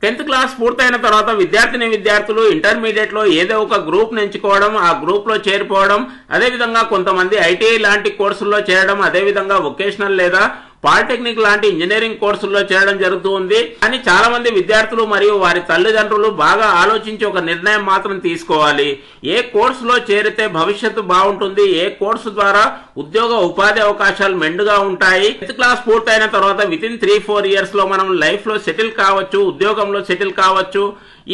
10th class పూర్తయిన తర్వాత విద్యార్థులు ఇంటర్మీడియట్ లో ఏదో ఒక గ్రూప్ ఎంచుకోవడం, ఆ గ్రూప్ లో చేరిపోవడం, అదేవిధంగా కొంతమంది ఐటీఐ లాంటి కోర్సుల్లో చేరడం, అదేవిధంగా వొకేషనల్ లేదా పాలిటెక్నిక్ లాంటి ఇంజనీరింగ్ కోర్సుల్లో చేరడం జరుగుతుంది. కానీ చాలా మంది విద్యార్థులు మరియు వారి తల్లిదండ్రులు బాగా ఆలోచించి ఒక నిర్ణయం మాత్రం తీసుకోవాలి. ఏ కోర్సులో చేరితే భవిష్యత్తు బాగుంటుంది, ఏ కోర్సు ద్వారా ఉద్యోగ ఉపాధి అవకాశాలు మెండుగా ఉంటాయి. 10th క్లాస్ పూర్తయిన తర్వాత వితిన్ 3-4 years లో మనం లైఫ్ లో సెటిల్ కావచ్చు, ఉద్యోగంలో సెటిల్ కావచ్చు.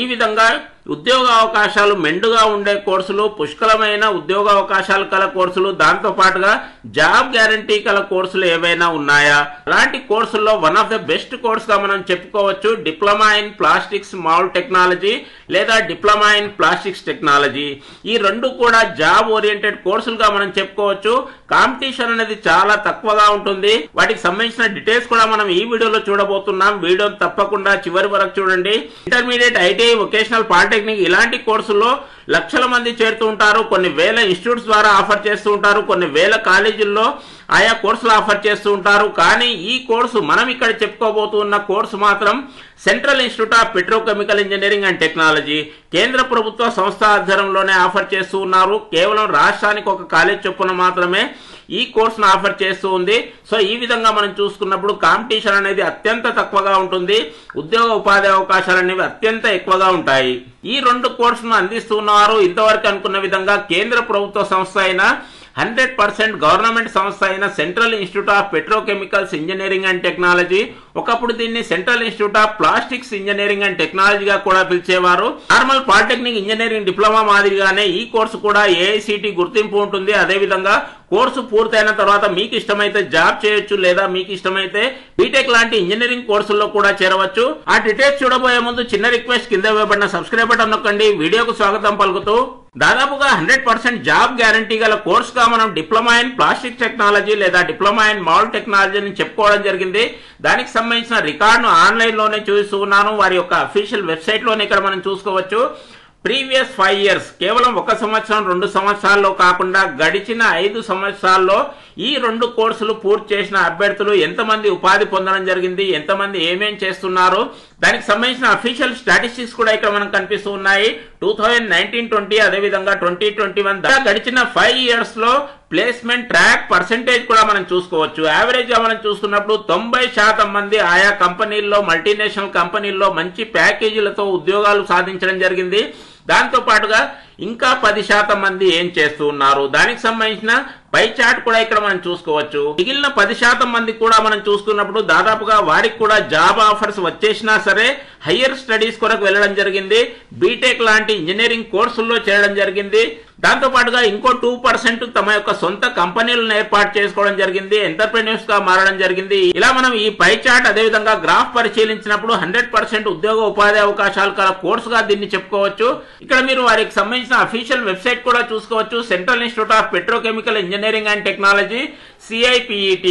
ఈ విధంగా ఉద్యోగ అవకాశాలు మెండుగా ఉండే కోర్సులు, పుష్కలమైన ఉద్యోగ అవకాశాలు కల కోర్సులు, దాంతో పాటుగా జాబ్ గ్యారంటీ కల కోర్సులు ఏవైనా ఉన్నాయా? అలాంటి కోర్సుల్లో one of the best course గా మనం చెప్పుకోవచ్చు diploma in plastics mould technology లేదా డిప్లొమా ఇన్ ప్లాస్టిక్స్ టెక్నాలజీ. ఈ రెండు కూడా జాబ్ ఓరియంటెడ్ కోర్సులుగా మనం చెప్పుకోవచ్చు. కాంపిటీషన్ అనేది చాలా తక్కువగా ఉంటుంది. వాటికి సంబంధించిన డీటెయిల్స్ కూడా మనం ఈ వీడియోలో చూడబోతున్నాం. వీడియో తప్పకుండా చివరి వరకు చూడండి. ఇంటర్మీడియట్, ఐటీఐ, వొకేషనల్, పాలిటెక్నిక్ ఇలాంటి కోర్సుల్లో లక్షల మంది చేరుతూ ఉంటారు. కొన్ని వేల ఇన్స్టిట్యూట్స్ ద్వారా ఆఫర్ చేస్తూ ఉంటారు. కొన్ని వేల కాలేజీల్లో ఆయా కోర్సులు ఆఫర్ చేస్తూ ఉంటారు. కానీ ఈ కోర్సు మనం ఇక్కడ చెప్పుకోబోతున్న కోర్సు మాత్రం central institute of petrochemical engineering and technology కేంద్ర ప్రభుత్వ సంస్థ ఆధ్వర్యంలోనే ఆఫర్ చేస్తూ ఉన్నారు. కేవలం రాష్ట్రానికి ఒక కాలేజ్ చొప్పున మాత్రమే ఈ కోర్సును ఆఫర్ చేస్తూ ఉంది. సో ఈ విధంగా మనం చూసుకున్నప్పుడు కాంపిటీషన్ అనేది అత్యంత తక్కువగా ఉంటుంది. ఉద్యోగ ఉపాధి అవకాశాలు అనేవి అత్యంత ఎక్కువగా ఉంటాయి. ఈ రెండు కోర్సును అందిస్తున్నారు. ఇంతవరకు అనుకున్న విధంగా కేంద్ర ప్రభుత్వ సంస్థ అయిన 100% గవర్నమెంట్ సంస్థ అయిన central institute of petrochemicals engineering and technology, ఒకప్పుడు దీన్ని central institute of plastics engineering and టెక్నాలజీగా కూడా పిలిచేవారు. నార్మల్ పాలిటెక్నిక్ ఇంజనీరింగ్ డిప్లొమా మాదిరిగానే ఈ కోర్సు కూడా ఏఐసిటి గుర్తింపు ఉంటుంది. అదేవిధంగా కోర్సు పూర్తయిన తర్వాత మీకు ఇష్టమైతే జాబ్ చేయొచ్చు, లేదా మీకు ఇష్టమైతే బీటెక్ లాంటి ఇంజనీరింగ్ కోర్సుల్లో కూడా చేరవచ్చు. ఆ డీటెయిల్స్ చూడబోయే ముందు చిన్న రిక్వెస్ట్, కింద ఇవ్వబడిన సబ్స్క్రైబ్ బటన్ నొక్కండి. వీడియోకు స్వాగతం పలుకుతూ దాదాపుగా 100% జాబ్ గ్యారంటీ గల కోర్సుగా మనం డిప్లొమా ఇన్ ప్లాస్టిక్ టెక్నాలజీ లేదా డిప్లొమా ఇన్ మౌల్డ్ టెక్నాలజీని చెప్పుకోవడం జరిగింది. దానికి సంబంధించిన రికార్డును ఆన్లైన్ లోనే చూస్తూ ఉన్నాను. వారి యొక్క అఫీషియల్ వెబ్సైట్ లోనే ఇక్కడ మనం చూసుకోవచ్చు. ప్రీవియస్ 5 years, కేవలం 1 సంవత్సరం 2 సంవత్సరాల్లో కాకుండా గడిచిన 5 సంవత్సరాల్లో ఈ రెండు కోర్సులు పూర్తి చేసిన అభ్యర్థులు ఎంతమంది ఉపాధి పొందడం జరిగింది, ఎంతమంది ఏమేం చేస్తున్నారు, దానికి సంబంధించిన అఫీషియల్ స్టాటిస్టిక్స్ కూడా ఇక్కడ మనకు కనిపిస్తూ ఉన్నాయి. 2019-20 అదేవిధంగా 2021 గడిచిన 5 years లో ప్లేస్మెంట్ ట్రాక్ పర్సెంటేజ్ కూడా మనం చూసుకోవచ్చు. యావరేజ్ గా మనం చూసుకున్నప్పుడు 90% మంది ఆయా కంపెనీల్లో, మల్టీనేషనల్ కంపెనీల్లో మంచి ప్యాకేజీలతో ఉద్యోగాలు సాధించడం జరిగింది. దాంతో పాటుగా ఇంకా 10% మంది ఏం చేస్తూ ఉన్నారు, దానికి సంబంధించిన పై చార్ట్ కూడా ఇక్కడ మనం చూసుకోవచ్చు. మిగిలిన 10% మంది కూడా మనం చూసుకున్నప్పుడు దాదాపుగా వారికి కూడా జాబ్ ఆఫర్స్ వచ్చేసినా సరే హయ్యర్ స్టడీస్ కొరకు వెళ్ళడం జరిగింది. బీటెక్ లాంటి ఇంజనీరింగ్ కోర్సుల్లో చేరడం జరిగింది. దాంతో పాటుగా ఇంకో 2% తమ యొక్క సొంత కంపెనీలను ఏర్పాటు చేసుకోవడం జరిగింది, ఎంటర్ప్రెన్యూర్స్ గా మారడం జరిగింది. ఇలా మనం ఈ పై చార్ట్ అదేవిధంగా గ్రాఫ్ పరిశీలించినప్పుడు 100% ఉద్యోగ ఉపాధి అవకాశాలు కల కోర్సుగా దీన్ని చెప్పుకోవచ్చు. ఇక్కడ మీరు వారికి సంబంధించిన అఫీషియల్ వెబ్సైట్ కూడా చూసుకోవచ్చు. Central institute of petrochemical engineering and technology CIPET.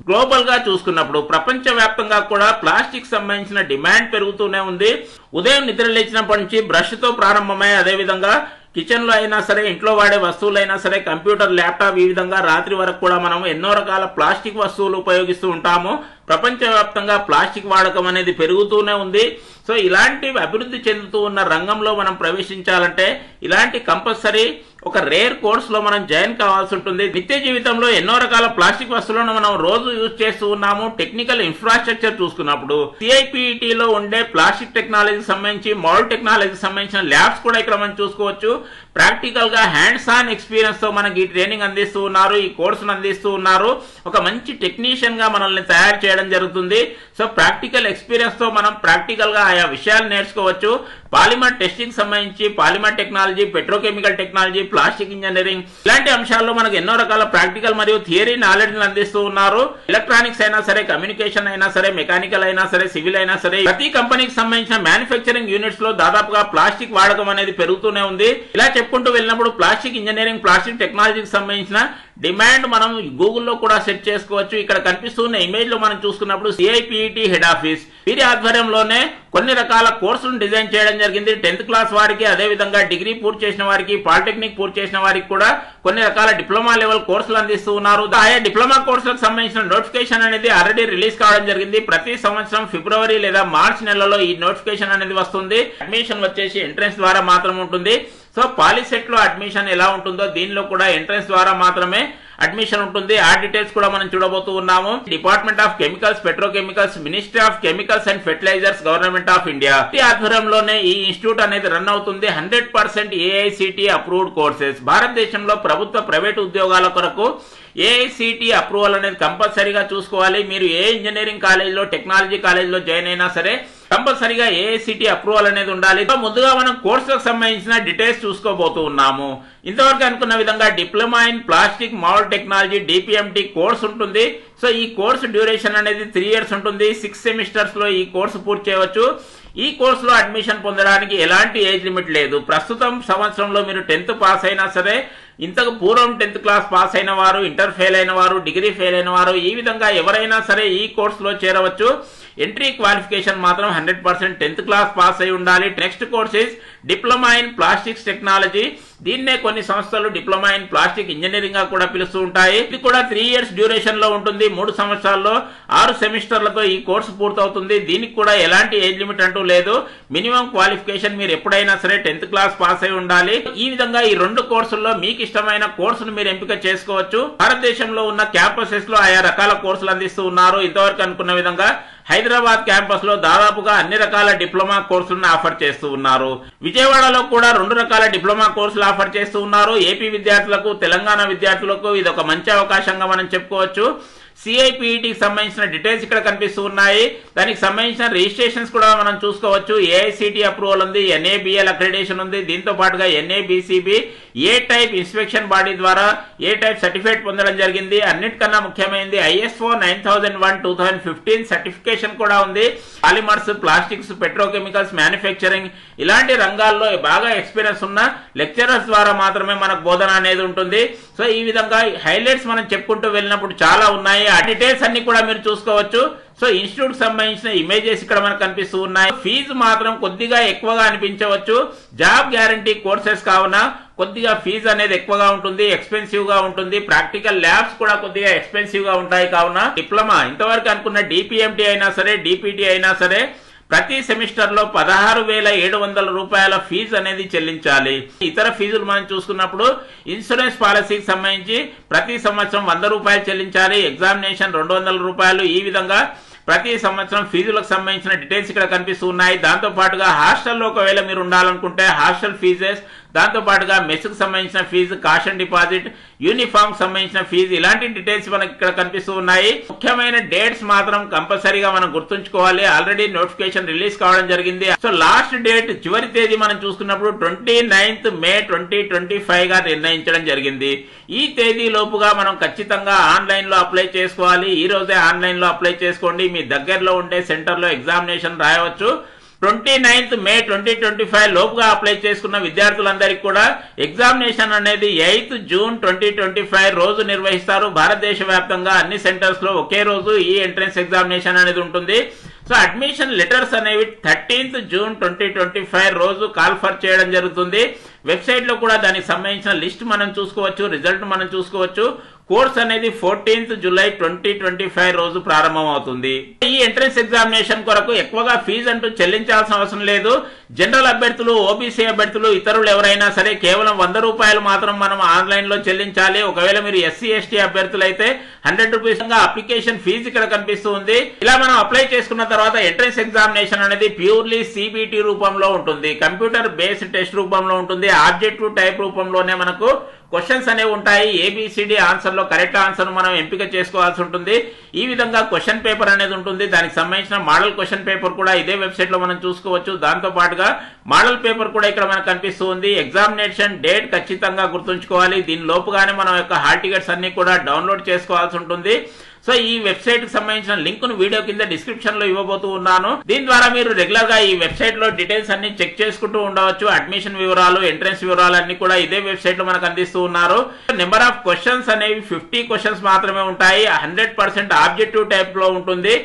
Global గా చూసుకున్నప్పుడు ప్రపంచ వ్యాప్తంగా కూడా ప్లాస్టిక్ సంబంధించిన డిమాండ్ పెరుగుతూనే ఉంది. ఉదయం నిద్ర లేచినప్పటి నుంచి బ్రష్ తో ప్రారంభమై అదేవిధంగా కిచెన్ లో అయినా సరే, ఇంట్లో వాడే వస్తువులైనా సరే, కంప్యూటర్, ల్యాప్టాప్, ఈ విధంగా రాత్రి వరకు కూడా మనం ఎన్నో రకాల ప్లాస్టిక్ వస్తువులు ఉపయోగిస్తూ ఉంటాము. ప్రపంచవ్యాప్తంగా ప్లాస్టిక్ వాడకం అనేది పెరుగుతూనే ఉంది. సో ఇలాంటి అభివృద్ధి చెందుతూ ఉన్న రంగంలో మనం ప్రవేశించాలంటే ఇలాంటి కంపల్సరీ ఒక రేర్ కోర్స్ లో మనం జాయిన్ కావాల్సి ఉంటుంది. నిత్య జీవితంలో ఎన్నో రకాల ప్లాస్టిక్ వస్తువులను మనం రోజు యూజ్ చేస్తూ ఉన్నాము. టెక్నికల్ ఇన్ఫ్రాస్ట్రక్చర్ చూసుకున్నప్పుడు CIPET లో ఉండే ప్లాస్టిక్ టెక్నాలజీకి సంబంధించి, మౌల్డ్ టెక్నాలజీకి సంబంధించిన ల్యాబ్స్ కూడా ఇక్కడ మనం చూసుకోవచ్చు. ప్రాక్టికల్ గా హ్యాండ్స్ ఆన్ ఎక్స్పీరియన్స్ తో మనకి ఈ ట్రైనింగ్ అందిస్తూ ఉన్నారు, ఈ కోర్సును అందిస్తూ ఉన్నారు. ఒక మంచి టెక్నీషియన్ గా మనల్ని తయారు చేయడం జరుగుతుంది. సో ప్రాక్టికల్ ఎక్స్పీరియన్స్ తో మనం ప్రాక్టికల్ గా ఆయా విషయాలు నేర్చుకోవచ్చు. పాలిమర్ టెస్టింగ్ సంబంధించి, polymer technology, petrochemical technology, plastic engineering ఇలాంటి అంశాల్లో మనకు ఎన్నో రకాల ప్రాక్టికల్ మరియు థియరీ నాలెడ్జ్ అందిస్తూ ఉన్నారు. ఎలక్ట్రానిక్స్ అయినా సరే, కమ్యూనికేషన్ అయినా సరే, మెకానికల్ అయినా సరే, సివిల్ అయినా సరే, ప్రతి కంపెనీకి సంబంధించిన మ్యానుఫ్యాక్చరింగ్ యూనిట్స్ లో దాదాపుగా ప్లాస్టిక్ వాడకం అనేది పెరుగుతూనే ఉంది. ఇలా చెప్పుకుంటూ వెళ్ళినప్పుడు ప్లాస్టిక్ ఇంజనీరింగ్, ప్లాస్టిక్ టెక్నాలజీకి సంబంధించిన డిమాండ్ మనం గూగుల్లో కూడా సెట్ చేసుకోవచ్చు. ఇక్కడ కనిపిస్తున్న ఇమేజ్ లో మనం చూసుకున్నప్పుడు సిఐపిఈటి హెడ్ ఆఫీస్ వీరి ఆధ్వర్యంలోనే కొన్ని రకాల కోర్సులను డిజైన్ చేయడం జరిగింది. 10th క్లాస్ వారికి, అదేవిధంగా డిగ్రీ పూర్తి చేసిన వారికి, పాలిటెక్నిక్ పూర్తి చేసిన వారికి కూడా కొన్ని రకాల డిప్లొమా లెవెల్ కోర్సులు అందిస్తూ ఉన్నారు. ఆయా డిప్లొమా కోర్సులకు సంబంధించిన నోటిఫికేషన్ అనేది ఆల్రెడీ రిలీజ్ కావడం జరిగింది. ప్రతి సంవత్సరం ఫిబ్రవరి లేదా మార్చ్ నెలలో ఈ నోటిఫికేషన్ అనేది వస్తుంది. అడ్మిషన్ వచ్చేసి ఎంట్రన్స్ ద్వారా మాత్రం ఉంటుంది. సో పాలిసెట్ లో అడ్మిషన్ ఎలా ఉంటుందో దీనిలో కూడా ఎంట్రన్స్ ద్వారా మాత్రమే అడ్మిషన్ ఉంటుంది. ఆ డీటెయిల్స్ కూడా మనం చూడబోతూ ఉన్నాము. Department of Chemicals, petrochemicals, Ministry of Chemicals and Fertilizers, Government of India ఈ ఆధ్వర్యంలోనే ఈ ఇన్స్టిట్యూట్ అనేది రన్ అవుతుంది. 100% ఏఐసిటి అప్రూవ్డ్ కోర్సెస్. భారతదేశంలో ప్రభుత్వ ప్రైవేట్ ఉద్యోగాల కొరకు ఏఐసిటి అప్రూవల్ అనేది కంపల్సరీగా చూసుకోవాలి. మీరు ఏ ఇంజనీరింగ్ కాలేజీలో, టెక్నాలజీ కాలేజీలో జాయిన్ అయినా సరే కంపల్సరీగా ఏఐసిటి అప్రూవల్ అనేది ఉండాలి. ముందుగా మనం కోర్సులకు సంబంధించిన డీటెయిల్స్ చూసుకోబోతూ ఉన్నాము. ఇంతవరకు అనుకున్న విధంగా diploma in plastic mould technology DPMT course ఉంటుంది. సో ఈ కోర్సు డ్యూరేషన్ అనేది 3 years ఉంటుంది. 6 సెమిస్టర్స్ లో ఈ కోర్సు పూర్తి చేయవచ్చు. ఈ కోర్సులో అడ్మిషన్ పొందడానికి ఎలాంటి ఏజ్ లిమిట్ లేదు. ప్రస్తుతం సంవత్సరంలో మీరు 10th పాస్ అయినా సరే, ఇంతకు పూర్వం 10th క్లాస్ పాస్ అయిన వారు, ఇంటర్ ఫెయిల్ అయిన వారు, డిగ్రీ ఫెయిల్ అయిన వారు, ఈ విధంగా ఎవరైనా సరే ఈ కోర్సులో చేరవచ్చు. ఎంట్రీ క్వాలిఫికేషన్ మాత్రం 100% 10th క్లాస్ పాస్ అయి ఉండాలి. Next course is diploma in plastics technology. దీన్నే కొన్ని సంస్థలు డిప్లొమా ఇన్ ప్లాస్టిక్ ఇంజనీరింగ్ గా కూడా పిలుస్తూ ఉంటాయి. ఇది కూడా 3 years డ్యూరేషన్ లో ఉంటుంది. 3 సంవత్సరాల్లో 6 సెమిస్టర్లతో ఈ కోర్సు పూర్తవుతుంది. దీనికి కూడా ఎలాంటి ఏజ్ లిమిట్ అంటూ లేదు. మినిమం క్వాలిఫికేషన్ మీరు ఎప్పుడైనా సరే 10th క్లాస్ పాస్ అయి ఉండాలి. ఈ విధంగా ఈ 2 కోర్సుల్లో మీకు ఇష్టమైన కోర్సును మీరు ఎంపిక చేసుకోవచ్చు. భారతదేశంలో ఉన్న క్యాంపసెస్ లో ఆయా రకాల కోర్సులు అందిస్తూ ఉన్నారు. ఇంతవరకు అనుకున్న విధంగా హైదరాబాద్ క్యాంపస్ లో దాదాపుగా అన్ని రకాల డిప్లొమా కోర్సులను ఆఫర్ చేస్తూ ఉన్నారు. విజయవాడలో కూడా 2 రకాల డిప్లొమా కోర్సులు ఆఫర్ చేస్తూ ఉన్నారు. ఏపీ విద్యార్థులకు, తెలంగాణ విద్యార్థులకు ఇది ఒక మంచి అవకాశంగా మనం చెప్పుకోవచ్చు. సిఐపిఈటికి సంబంధించిన డీటెయిల్స్ ఇక్కడ కనిపిస్తూ ఉన్నాయి. దానికి సంబంధించిన రిజిస్ట్రేషన్స్ కూడా మనం చూసుకోవచ్చు. ఏఐసిటి అప్రూవల్ ఉంది, ఎన్ఏబిఎల్ అక్రిడేషన్ ఉంది. దీంతో పాటుగా ఎన్ఏబిసిబి ఏ టైప్ ఇన్స్పెక్షన్ బాడీ ద్వారా ఏ టైప్ సర్టిఫికేట్ పొందడం జరిగింది. అన్నిటికన్నా ముఖ్యమైనది ISO 9001:2015 సర్టిఫికేషన్ కూడా ఉంది. పాలిమర్స్, ప్లాస్టిక్స్, పెట్రోకెమికల్స్, మ్యానుఫ్యాక్చరింగ్ ఇలాంటి రంగాల్లో బాగా ఎక్స్పీరియన్స్ ఉన్న లెక్చరర్స్ ద్వారా మాత్రమే మనకు బోధన అనేది ఉంటుంది. సో ఈ విధంగా హైలైట్స్ మనం చెప్పుకుంటూ వెళ్ళినప్పుడు చాలా ఉన్నాయి. ఆ డీటెయిల్స్ అన్ని కూడా మీరు చూసుకోవచ్చు. సో ఇన్స్టిట్యూట్ సంబంధించిన ఇమేజెస్ ఇక్కడ మనకు కనిపిస్తూ ఉన్నాయి. ఫీజు మాత్రం కొద్దిగా ఎక్కువగా అనిపించవచ్చు. జాబ్ గ్యారంటీ కోర్సెస్ కావున కొద్దిగా ఫీజు అనేది ఎక్కువగా ఉంటుంది, ఎక్స్పెన్సివ్ గా ఉంటుంది. ప్రాక్టికల్ ల్యాబ్స్ కూడా కొద్దిగా ఎక్స్పెన్సివ్ గా ఉంటాయి. కావున డిప్లొమా ఇంతవరకు అనుకున్న డిపిఎంటి అయినా సరే, డిపిటి అయినా సరే ప్రతి సెమిస్టర్ లో 16,700 రూపాయల ఫీజు అనేది చెల్లించాలి. ఇతర ఫీజులు మనం చూసుకున్నప్పుడు ఇన్సూరెన్స్ పాలసీకి సంబంధించి ప్రతి సంవత్సరం 100 రూపాయలు చెల్లించాలి. ఎగ్జామినేషన్ 200 రూపాయలు. ఈ విధంగా ప్రతి సంవత్సరం ఫీజులకు సంబంధించిన డీటెయిల్స్ ఇక్కడ కనిపిస్తూ ఉన్నాయి. దాంతో పాటుగా హాస్టల్లో ఒకవేళ మీరు ఉండాలనుకుంటే హాస్టల్ ఫీజెస్, దాంతో పాటుగా మెస్ కు సంబంధించిన ఫీజు, కాషన్ డిపాజిట్, యూనిఫామ్ సంబంధించిన ఫీజు ఇలాంటి డీటెయిల్స్ మనకి ఇక్కడ కనిపిస్తూ ఉన్నాయి. ముఖ్యమైన డేట్స్ మాత్రం కంపల్సరీగా మనం గుర్తుంచుకోవాలి. ఆల్రెడీ నోటిఫికేషన్ రిలీజ్ కావడం జరిగింది. సో లాస్ట్ డేట్, చివరి తేదీ మనం చూసుకున్నప్పుడు 29th May 2025 గా నిర్ణయించడం జరిగింది. ఈ తేదీ లోపుగా మనం ఖచ్చితంగా ఆన్లైన్ లో అప్లై చేసుకోవాలి. ఈ రోజే ఆన్లైన్ లో అప్లై చేసుకోండి. మీ దగ్గరలో ఉండే సెంటర్ లో ఎగ్జామినేషన్ రాయవచ్చు. 29th May 2025 లోపుగా అప్లై చేసుకున్న విద్యార్థులందరికీ కూడా ఎగ్జామినేషన్ అనేది 8th June 2025 రోజు నిర్వహిస్తారు. భారతదేశ వ్యాప్తంగా అన్ని సెంటర్స్ లో ఒకే రోజు ఈ ఎంట్రన్స్ ఎగ్జామినేషన్ అనేది ఉంటుంది. సో అడ్మిషన్ లెటర్స్ అనేవి 13th June 2025 రోజు కాల్ఫర్ చేయడం జరుగుతుంది. వెబ్సైట్ లో కూడా దానికి సంబంధించిన లిస్ట్ మనం చూసుకోవచ్చు, రిజల్ట్ మనం చూసుకోవచ్చు. కోర్స్ అనేది 14th July 2025 రోజు ప్రారంభం అవుతుంది. ఈ ఎంట్రన్స్ ఎగ్జామినేషన్ కొరకు ఎక్కువగా ఫీజు అంటూ చెల్లించాల్సిన అవసరం లేదు. జనరల్ అభ్యర్థులు, ఓబీసీ అభ్యర్థులు, ఇతరులు ఎవరైనా సరే కేవలం 100 రూపాయలు మాత్రం మనం ఆన్లైన్ లో చెల్లించాలి. ఒకవేళ మీరు ఎస్సీ ఎస్టీ అభ్యర్థులు అయితే 100 రూపీస్ అప్లికేషన్ ఫీజు ఇక్కడ కనిపిస్తూ ఉంది. ఇలా మనం అప్లై చేసుకున్న తర్వాత ఎంట్రన్స్ ఎగ్జామినేషన్ అనేది ప్యూర్లీ సిబిటి రూపంలో ఉంటుంది. కంప్యూటర్ బేస్డ్ టెస్ట్ రూపంలో ఉంటుంది. ఆబ్జెక్టివ్ టైప్ రూపంలోనే మనకు క్వశ్చన్స్ అనేవి ఉంటాయి. ఏబిసిడి ఆన్సర్ లో కరెక్ట్ ఆన్సర్ మనం ఎంపిక చేసుకోవాల్సి ఉంటుంది. ఈ విధంగా క్వశ్చన్ పేపర్ అనేది ఉంటుంది. దానికి సంబంధించిన మోడల్ క్వశ్చన్ పేపర్ కూడా ఇదే వెబ్సైట్ లో మనం చూసుకోవచ్చు. దాంతో పాటుగా మోడల్ పేపర్ కూడా ఇక్కడ మనకు కనిపిస్తూ ఉంది. ఎగ్జామినేషన్ డేట్ ఖచ్చితంగా గుర్తుంచుకోవాలి. దీని లోపుగానే మనం యొక్క హాల్ టికెట్స్ అన్ని కూడా డౌన్లోడ్ చేసుకోవాల్సి ఉంటుంది. సో ఈ వెబ్సైట్ కి సంబంధించిన లింక్ ను వీడియో కింద డిస్క్రిప్షన్ లో ఇవ్వబోతూ ఉన్నాను. దీని ద్వారా మీరు రెగ్యులర్ గా ఈ వెబ్సైట్ లో డీటెయిల్స్ అన్ని చెక్ చేసుకుంటూ ఉండవచ్చు. అడ్మిషన్ వివరాలు, ఎంట్రన్స్ వివరాలు అన్ని కూడా ఇదే వెబ్సైట్ లో మనకు అందిస్తూ ఉన్నారు. నెంబర్ ఆఫ్ క్వశ్చన్స్ అనేవి 50 క్వశ్చన్స్ మాత్రమే ఉంటాయి. 100% ఆబ్జెక్టివ్ టైప్ లో ఉంటుంది.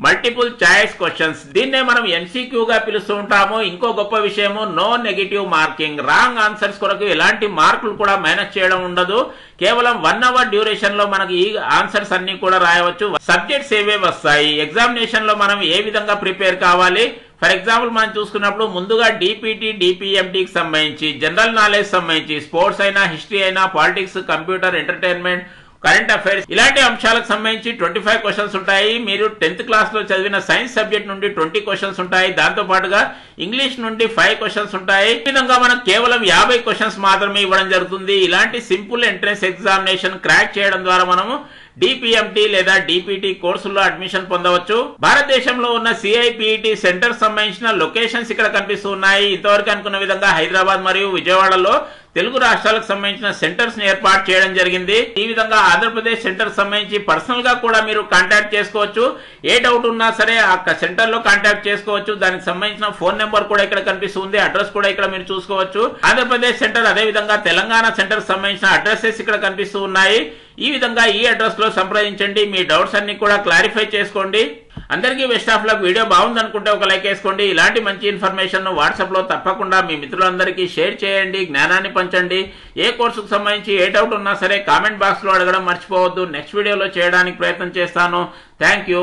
మల్టిపుల్ చాయిస్ క్వశ్చన్స్, దీన్నే మనం MCQ గా పిలుస్తూ ఉంటాము. ఇంకో గొప్ప విషయము, no negative marking. Wrong answers కొరకు ఎలాంటి మార్కులు కూడా మైనస్ చేయడం ఉండదు. కేవలం 1 అవర్ డ్యూరేషన్ లో మనకి ఈ ఆన్సర్స్ అన్ని కూడా రాయవచ్చు. సబ్జెక్ట్స్ ఏవే వస్తాయి, ఎగ్జామినేషన్ లో మనం ఏ విధంగా ప్రిపేర్ కావాలి. ఫర్ ఎగ్జాంపుల్ మనం చూసుకున్నప్పుడు ముందుగా DPT, DPMTకి సంబంధించి, జనరల్ నాలెడ్జ్ సంబంధించి, స్పోర్ట్స్ అయినా, హిస్టరీ అయినా, politics, computer, entertainment, current affairs ఇలాంటి అంశాలకు సంబంధించి 25 క్వశ్చన్స్ ఉంటాయి. మీరు 10th క్లాస్ లో చదివిన సైన్స్ సబ్జెక్ట్ నుండి 20 క్వశ్చన్స్ ఉంటాయి. దాంతో పాటుగా ఇంగ్లీష్ నుండి 5 క్వశ్చన్స్ ఉంటాయి. ఈ విధంగా మనం కేవలం 50 క్వశ్చన్స్ మాత్రమే ఇవ్వడం జరుగుతుంది. ఇలాంటి సింపుల్ ఎంట్రన్స్ ఎగ్జామినేషన్ క్రాక్ చేయడం ద్వారా మనము DPMT లేదా DPT కోర్సుల్లో అడ్మిషన్ పొందవచ్చు. భారతదేశంలో ఉన్న CIPET సెంటర్ సంబంధించిన లొకేషన్స్ ఇక్కడ కనిపిస్తూ ఉన్నాయి. ఇంతవరకు అనుకున్న విధంగా హైదరాబాద్ మరియు విజయవాడలో తెలుగు రాష్ట్రాలకు సంబంధించిన సెంటర్స్ ని ఏర్పాటు చేయడం జరిగింది. ఈ విధంగా ఆంధ్రప్రదేశ్ సెంటర్ సంబంధించి పర్సనల్ గా కూడా మీరు కాంటాక్ట్ చేసుకోవచ్చు. ఏ డౌట్ ఉన్నా సరే ఆ సెంటర్ లో కాంటాక్ట్ చేసుకోవచ్చు. దానికి సంబంధించిన ఫోన్ నెంబర్ కూడా ఇక్కడ కనిపిస్తుంది. అడ్రస్ కూడా ఇక్కడ మీరు చూసుకోవచ్చు. ఆంధ్రప్రదేశ్ సెంటర్, అదే విధంగా తెలంగాణ సెంటర్ సంబంధించిన అడ్రసెస్ ఇక్కడ కనిపిస్తూ ఉన్నాయి. ఈ విధంగా ఈ అడ్రస్ లో సంప్రదించండి. మీ డౌట్స్ అన్ని కూడా క్లారిఫై చేసుకోండి. అందరికీ బెస్ట్ ఆఫ్ లక్. వీడియో బాగుంది అనుకుంటే ఒక లైక్ వేసుకోండి. ఇలాంటి మంచి ఇన్ఫర్మేషన్ వాట్సాప్ లో తప్పకుండా మీ మిత్రులందరికీ షేర్ చేయండి. జ్ఞానాన్ని పంచండి. ఏ కోర్సుకు సంబంధించి ఏ డౌట్ ఉన్నా సరే కామెంట్ బాక్స్ లో అడగడం మర్చిపోవద్దు. నెక్స్ట్ వీడియోలో చేయడానికి ప్రయత్నం చేస్తాను. Thank you.